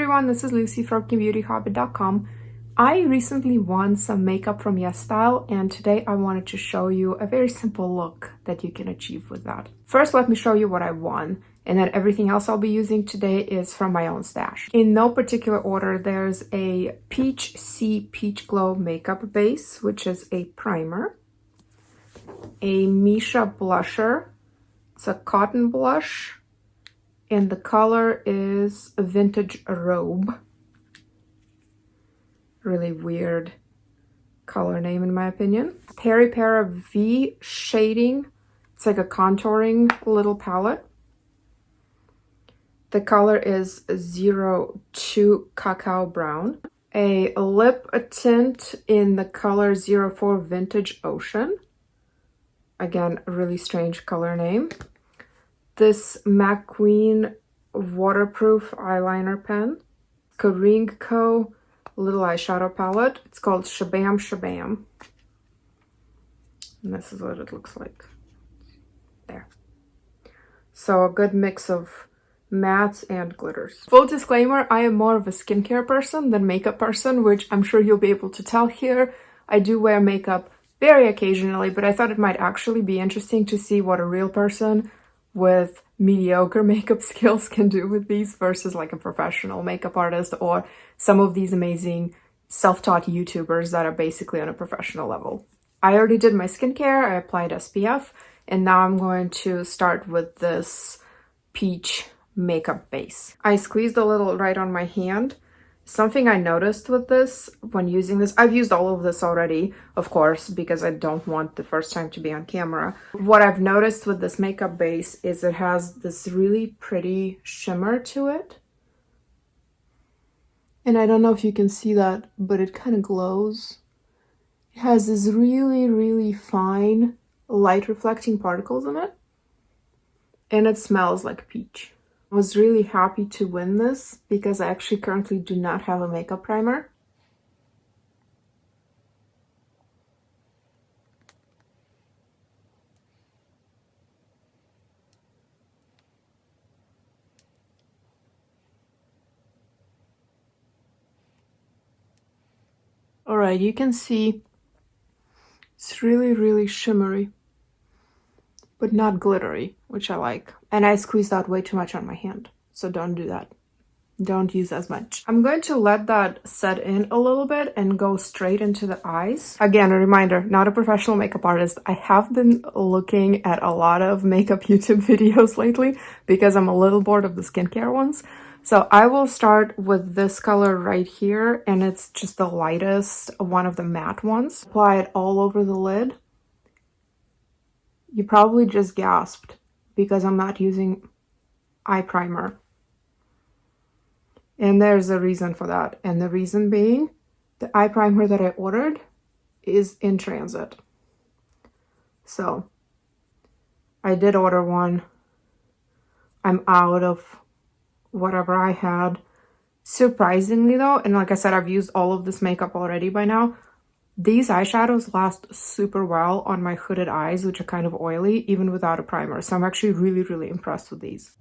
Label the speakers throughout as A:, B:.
A: everyone, this is Lucy from KBeautyHobbit.com. I recently won some makeup from YesStyle, and today I wanted to show you a very simple look that you can achieve with that. First, let me show you what I won, and then everything else I'll be using today is from my own stash. In no particular order, there's a Peach Sea Peach Glow makeup base, which is a primer, a Missha blusher, it's a cotton blush, and the color is a vintage Robe. Really weird color name in my opinion. Peri Para V shading. It's like a contouring little palette. The color is 02 Cacao Brown. A lip tint in the color 04 Vintage Ocean. Again, a really strange color name. This McQueen waterproof eyeliner pen. Kering Co. little eyeshadow palette. It's called Shabam Shabam. And this is what it looks like. There. So a good mix of mattes and glitters. Full disclaimer, I am more of a skincare person than makeup person, which I'm sure you'll be able to tell here. I do wear makeup very occasionally, but I thought it might actually be interesting to see what a real person with mediocre makeup skills can do with these versus like a professional makeup artist or some of these amazing self-taught YouTubers that are basically on a professional level. I already did my skincare, I applied SPF, and now I'm going to start with this peach makeup base. I squeezed a little right on my hand. Something I noticed with this when using this, I've used all of this already, of course, because I don't want the first time to be on camera. What I've noticed with this makeup base is it has this really pretty shimmer to it. And I don't know if you can see that, but it kind of glows. It has this really, really fine light reflecting particles in it. And it smells like peach. I was really happy to win this because I actually currently do not have a makeup primer. Alright, you can see it's really, really shimmery, but not glittery, which I like. And I squeezed out way too much on my hand, so don't do that. Don't use as much. I'm going to let that set in a little bit and go straight into the eyes. Again, a reminder, not a professional makeup artist. I have been looking at a lot of makeup YouTube videos lately because I'm a little bored of the skincare ones. So I will start with this color right here, and it's just the lightest one of the matte ones. Apply it all over the lid. You probably just gasped because I'm not using eye primer. And there's a reason for that. And the reason being, the eye primer that I ordered is in transit. So I did order one. I'm out of whatever I had. Surprisingly though, and like I said, I've used all of this makeup already by now, these eyeshadows last super well on my hooded eyes, which are kind of oily, even without a primer. So I'm actually really, really impressed with these.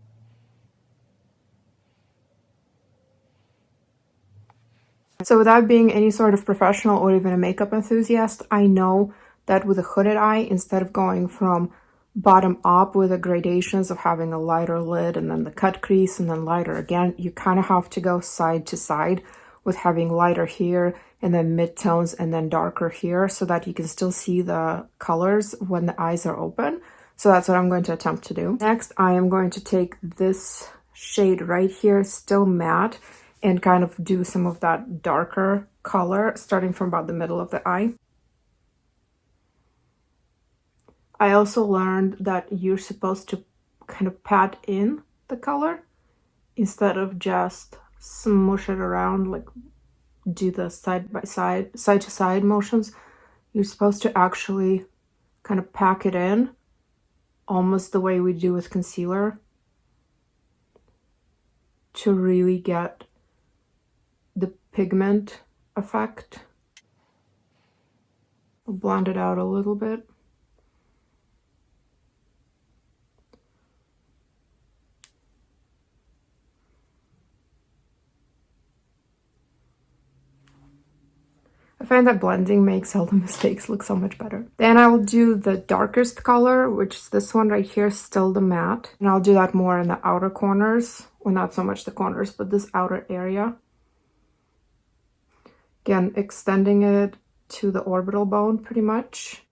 A: So without being any sort of professional or even a makeup enthusiast, I know that with a hooded eye, instead of going from bottom up with the gradations of having a lighter lid and then the cut crease and then lighter again, you kind of have to go side to side with having lighter here and then mid-tones and then darker here so that you can still see the colors when the eyes are open. So that's what I'm going to attempt to do. Next, I am going to take this shade right here, still matte, and kind of do some of that darker color starting from about the middle of the eye. I also learned that you're supposed to kind of pat in the color instead of just smush it around, like do the side to side motions. You're supposed to actually kind of pack it in almost the way we do with concealer to really get the pigment effect. I'll blend it out a little bit. I find that blending makes all the mistakes look so much better. Then I will do the darkest color, which is this one right here, still the matte. And I'll do that more in the outer corners. Well, not so much the corners, but this outer area. Again, extending it to the orbital bone pretty much.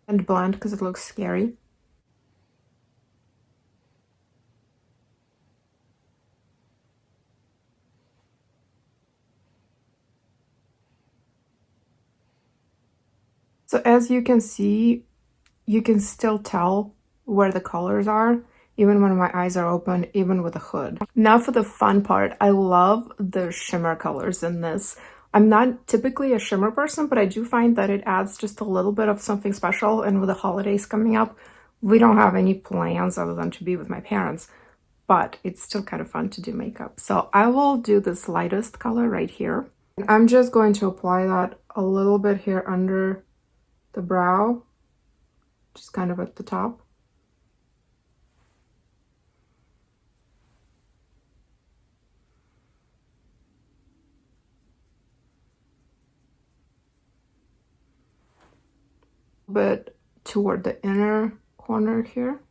A: And blend because it looks scary. So as you can see, you can still tell where the colors are, even when my eyes are open, even with a hood. Now for the fun part, I love the shimmer colors in this. I'm not typically a shimmer person, but I do find that it adds just a little bit of something special. And with the holidays coming up, we don't have any plans other than to be with my parents, but it's still kind of fun to do makeup. So I will do this lightest color right here. I'm just going to apply that a little bit here under the brow, just kind of at the top. Bit toward the inner corner here.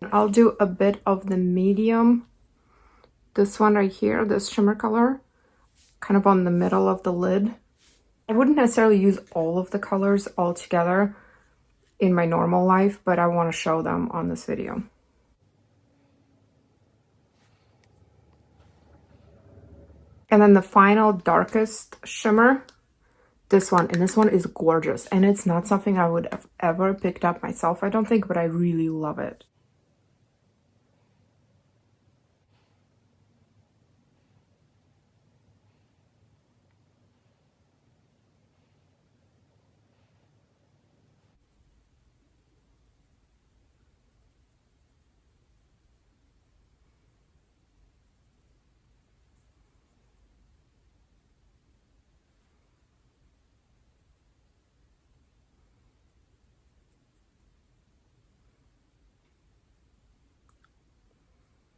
A: I'll do a bit of the medium, this one right here, this shimmer color, kind of on the middle of the lid. I wouldn't necessarily use all of the colors all together in my normal life, but I want to show them on this video. And then the final darkest shimmer, this one, and this one is gorgeous. And it's not something I would have ever picked up myself, I don't think, but I really love it.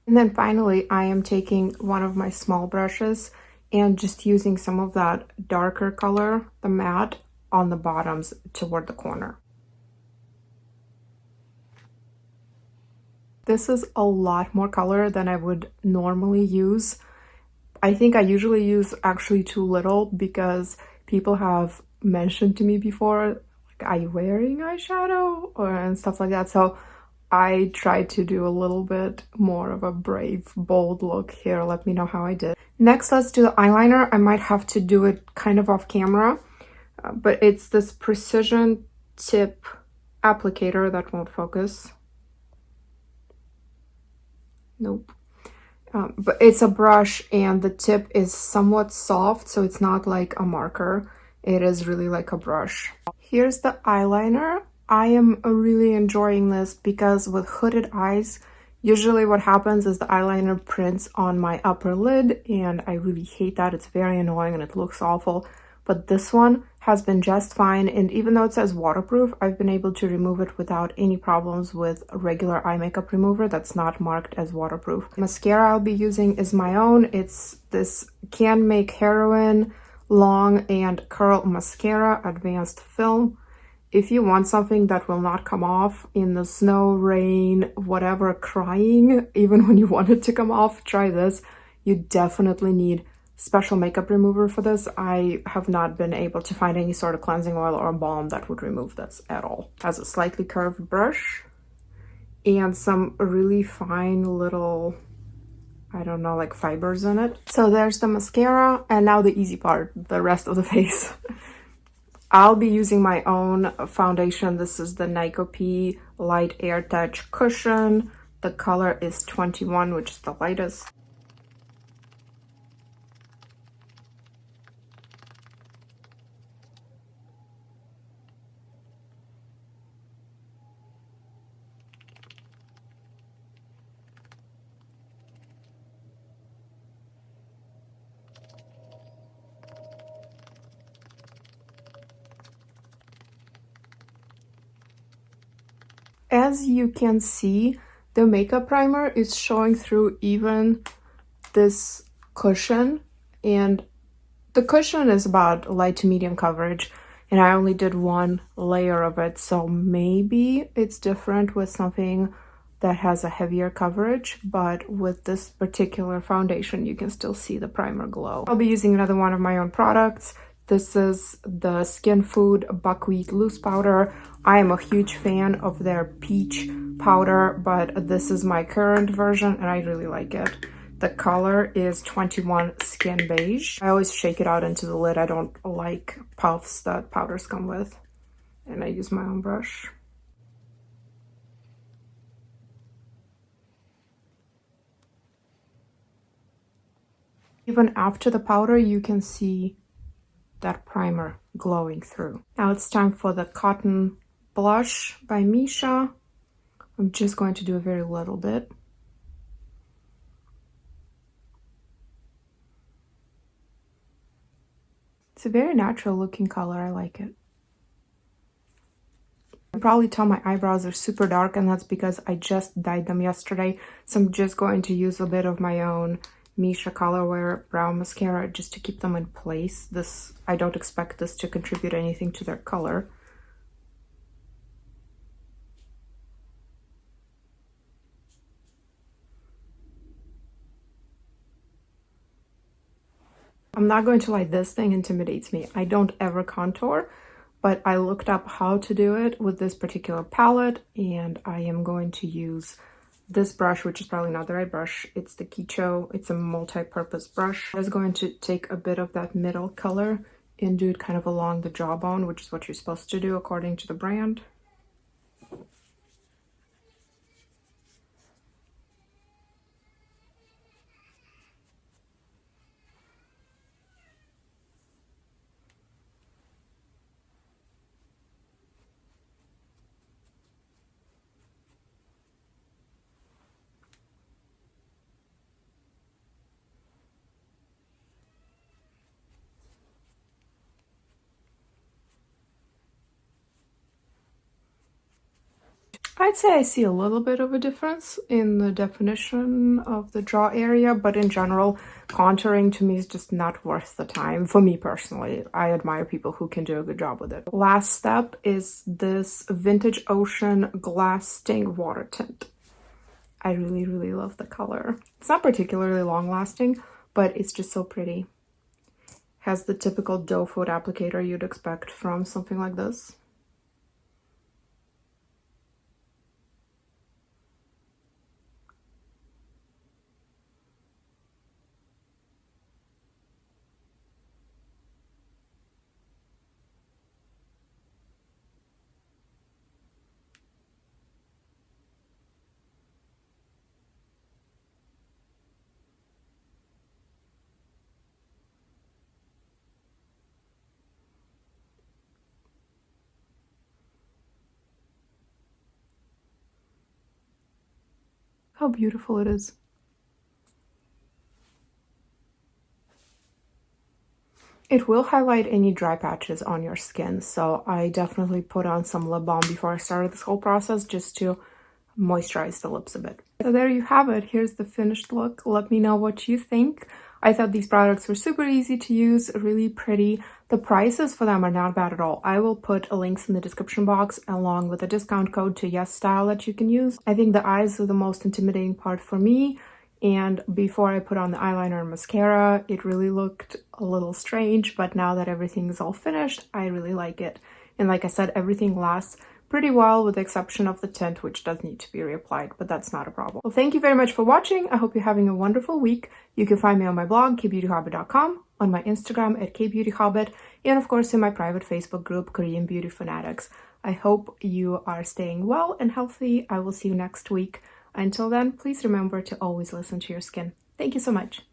A: And then finally, I am taking one of my small brushes and just using some of that darker color, the matte, on the bottoms toward the corner. This is a lot more color than I would normally use. I think I usually use actually too little because people have mentioned to me before, like, are you wearing eyeshadow and stuff like that? So I tried to do a little bit more of a brave, bold look here. Let me know how I did. Next, let's do the eyeliner. I might have to do it kind of off camera, but it's this precision tip applicator that won't focus. Nope. But it's a brush and the tip is somewhat soft, so it's not like a marker. It is really like a brush. Here's the eyeliner. I am really enjoying this because with hooded eyes, usually what happens is the eyeliner prints on my upper lid, and I really hate that. It's very annoying and it looks awful. But this one has been just fine, and even though it says waterproof, I've been able to remove it without any problems with a regular eye makeup remover that's not marked as waterproof. Mascara I'll be using is my own. It's this Can Make Heroin Long and Curl Mascara Advanced Film. If you want something that will not come off in the snow, rain, whatever, crying, even when you want it to come off, try this. You definitely need special makeup remover for this. I have not been able to find any sort of cleansing oil or balm that would remove this at all. It has a slightly curved brush and some really fine little, I don't know, like fibers in it. So there's the mascara, and now the easy part, the rest of the face. I'll be using my own foundation. This is the Nyko Light Air Touch Cushion. The color is 21, which is the lightest. As you can see, the makeup primer is showing through even this cushion, and the cushion is about light to medium coverage, and I only did one layer of it, so maybe it's different with something that has a heavier coverage, but with this particular foundation, you can still see the primer glow. I'll be using another one of my own products. This is the Skin Food Buckwheat Loose Powder. I am a huge fan of their peach powder, but this is my current version and I really like it. The color is 21 Skin Beige. I always shake it out into the lid. I don't like puffs that powders come with. And I use my own brush. Even after the powder, you can see that primer glowing through. Now it's time for the Cotton Blush by Missha. I'm just going to do a very little bit. It's a very natural looking color. I like it. You can probably tell my eyebrows are super dark, and that's because I just dyed them yesterday. So I'm just going to use a bit of my own Missha Colorwear brown mascara just to keep them in place. I don't expect this to contribute anything to their color. I'm not going to lie, this thing intimidates me. I don't ever contour, but I looked up how to do it with this particular palette, and I am going to use this brush, which is probably not the right brush. It's the Kicho. It's a multi-purpose brush. I was going to take a bit of that middle color and do it kind of along the jawbone, which is what you're supposed to do according to the brand. I'd say I see a little bit of a difference in the definition of the jaw area, but in general, contouring to me is just not worth the time. For me personally, I admire people who can do a good job with it. Last step is this Vintage Ocean Glass Sting Water Tint. I really, really love the color. It's not particularly long lasting, but it's just so pretty. Has the typical doe foot applicator you'd expect from something like this. How beautiful it is. It will highlight any dry patches on your skin, so I definitely put on some lip balm before I started this whole process just to moisturize the lips a bit. So there you have it. Here's the finished look. Let me know what you think. I thought these products were super easy to use, really pretty. The prices for them are not bad at all. I will put links in the description box along with a discount code to YesStyle that you can use. I think the eyes are the most intimidating part for me. And before I put on the eyeliner and mascara, it really looked a little strange, but now that everything is all finished, I really like it. And like I said, everything lasts pretty well with the exception of the tint, which does need to be reapplied, but that's not a problem. Well, thank you very much for watching. I hope you're having a wonderful week. You can find me on my blog, KBeautyHobbit.com, on my Instagram at KBeautyHobbit, and of course in my private Facebook group, Korean Beauty Fanatics. I hope you are staying well and healthy. I will see you next week. Until then, please remember to always listen to your skin. Thank you so much.